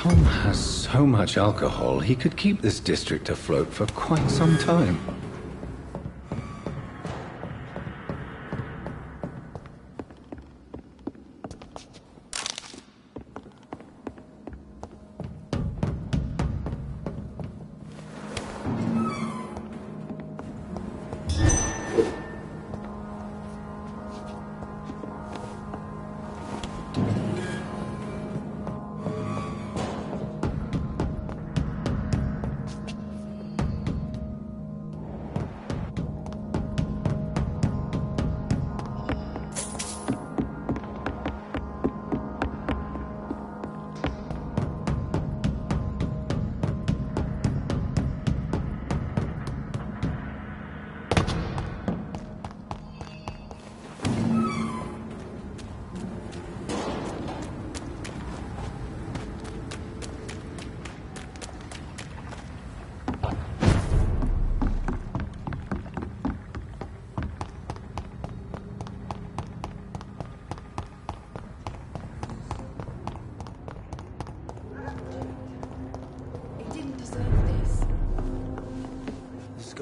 Tom has so much alcohol, he could keep this district afloat for quite some time.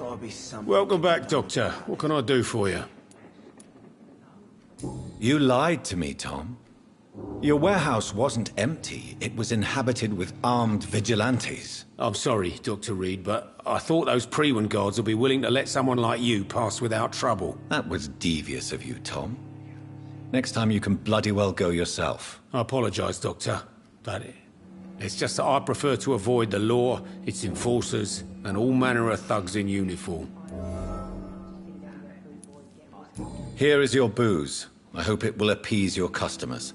gotta be some... Welcome back, Doctor. What can I do for you? You lied to me, Tom. Your warehouse wasn't empty. It was inhabited with armed vigilantes. I'm sorry, Dr. Reed, but I thought those Prewen guards would be willing to let someone like you pass without trouble. That was devious of you, Tom. Next time you can bloody well go yourself. I apologize, Doctor, but it's just that I prefer to avoid the law, its enforcers, and all manner of thugs in uniform. Here is your booze. I hope it will appease your customers.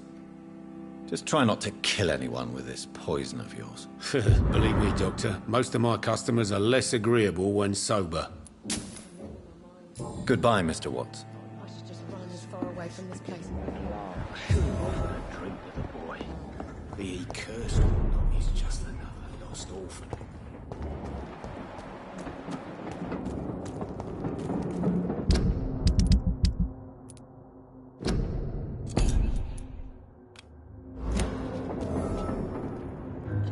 Just try not to kill anyone with this poison of yours. Believe me, Doctor, most of my customers are less agreeable when sober. Goodbye, Mr. Watts. I should just run as far away from this place. Drink with the boy. Be he cursed or not, he's just another lost orphan.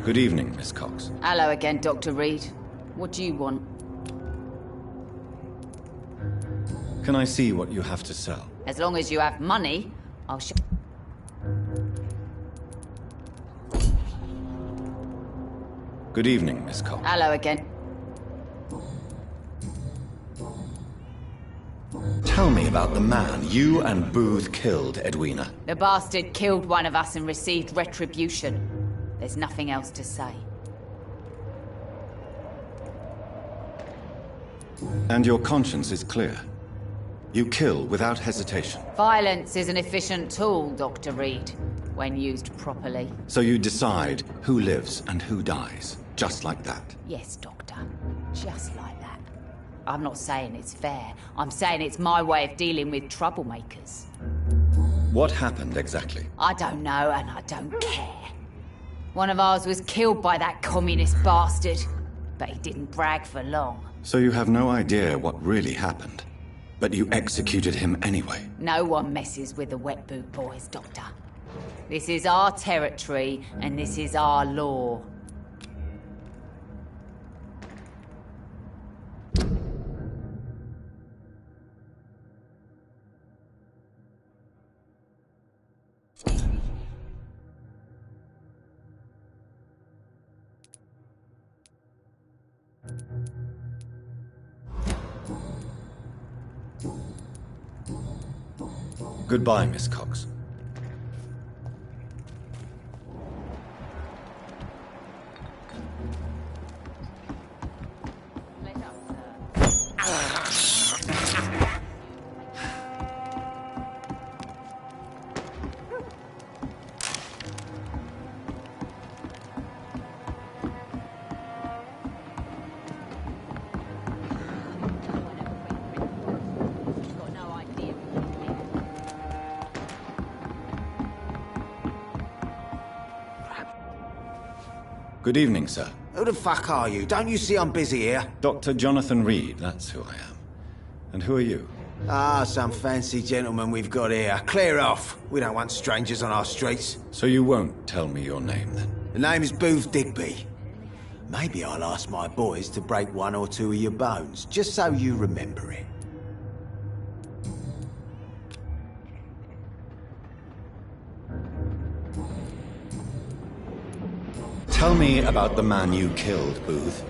Good evening, Miss Cox. Hello again, Dr. Reed. What do you want? Can I see what you have to sell? As long as you have money, I'll show... Good evening, Miss Cox. Hello again. Tell me about the man you and Booth killed, Edwina. The bastard killed one of us and received retribution. There's nothing else to say. And your conscience is clear. You kill without hesitation. Violence is an efficient tool, Dr. Reed, when used properly. So you decide who lives and who dies, just like that? Yes, Doctor. Just like that. I'm not saying it's fair. I'm saying it's my way of dealing with troublemakers. What happened exactly? I don't know, and I don't care. One of ours was killed by that communist bastard, but he didn't brag for long. So you have no idea what really happened, but you executed him anyway? No one messes with the wet boot boys, Doctor. This is our territory, and this is our law. Goodbye, Miss Cox. Good evening, sir. Who the fuck are you? Don't you see I'm busy here? Dr. Jonathan Reed, that's who I am. And who are you? Ah, some fancy gentleman we've got here. Clear off. We don't want strangers on our streets. So you won't tell me your name, then? The name is Booth Digby. Maybe I'll ask my boys to break one or two of your bones, just so you remember it. Tell me about the man you killed, Booth.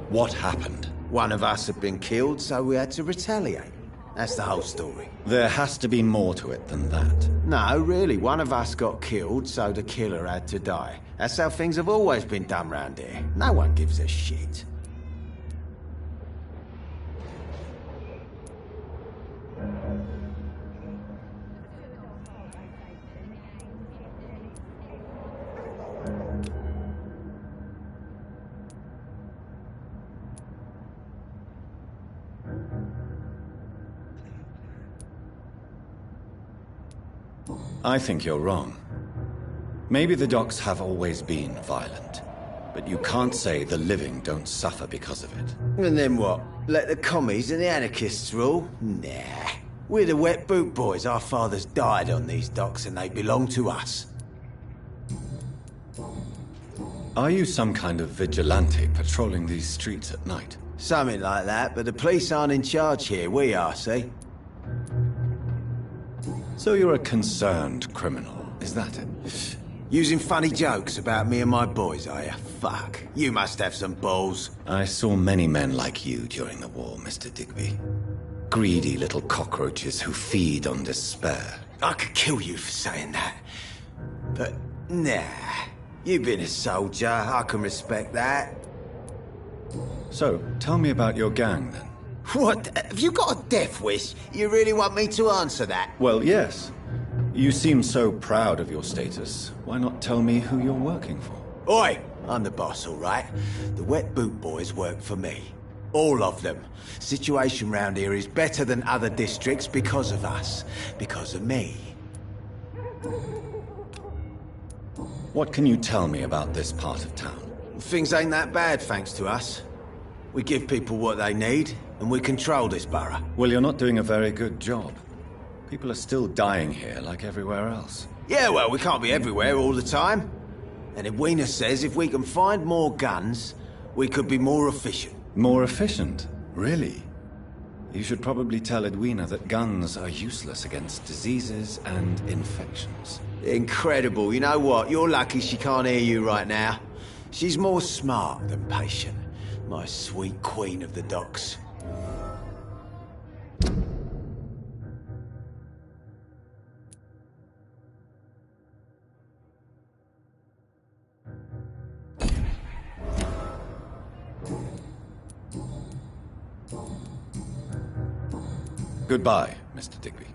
What happened? One of us had been killed, so we had to retaliate. That's the whole story. There has to be more to it than that. No, really. One of us got killed, so the killer had to die. That's how things have always been done round here. No one gives a shit. I think you're wrong. Maybe the docks have always been violent, but you can't say the living don't suffer because of it. And then what? Let the commies and the anarchists rule? Nah. We're the wet boot boys. Our fathers died on these docks and they belong to us. Are you some kind of vigilante patrolling these streets at night? Something like that, but the police aren't in charge here. We are, see? So you're a concerned criminal, is that it? Using funny jokes about me and my boys, are you? Fuck. You must have some balls. I saw many men like you during the war, Mr. Digby. Greedy little cockroaches who feed on despair. I could kill you for saying that. But, nah. You've been a soldier. I can respect that. So, tell me about your gang, then. What? Have you got a death wish? You really want me to answer that? Well, yes. You seem so proud of your status. Why not tell me who you're working for? Oi! I'm the boss, all right? The Wet Boot Boys work for me. All of them. Situation round here is better than other districts because of us. Because of me. What can you tell me about this part of town? Things ain't that bad, thanks to us. We give people what they need, and we control this borough. Well, you're not doing a very good job. People are still dying here, like everywhere else. Yeah, well, we can't be everywhere all the time. And Edwina says if we can find more guns, we could be more efficient. More efficient? Really? You should probably tell Edwina that guns are useless against diseases and infections. Incredible. You know what? You're lucky she can't hear you right now. She's more smart than patient. My sweet queen of the docks. Goodbye, Mr. Digby.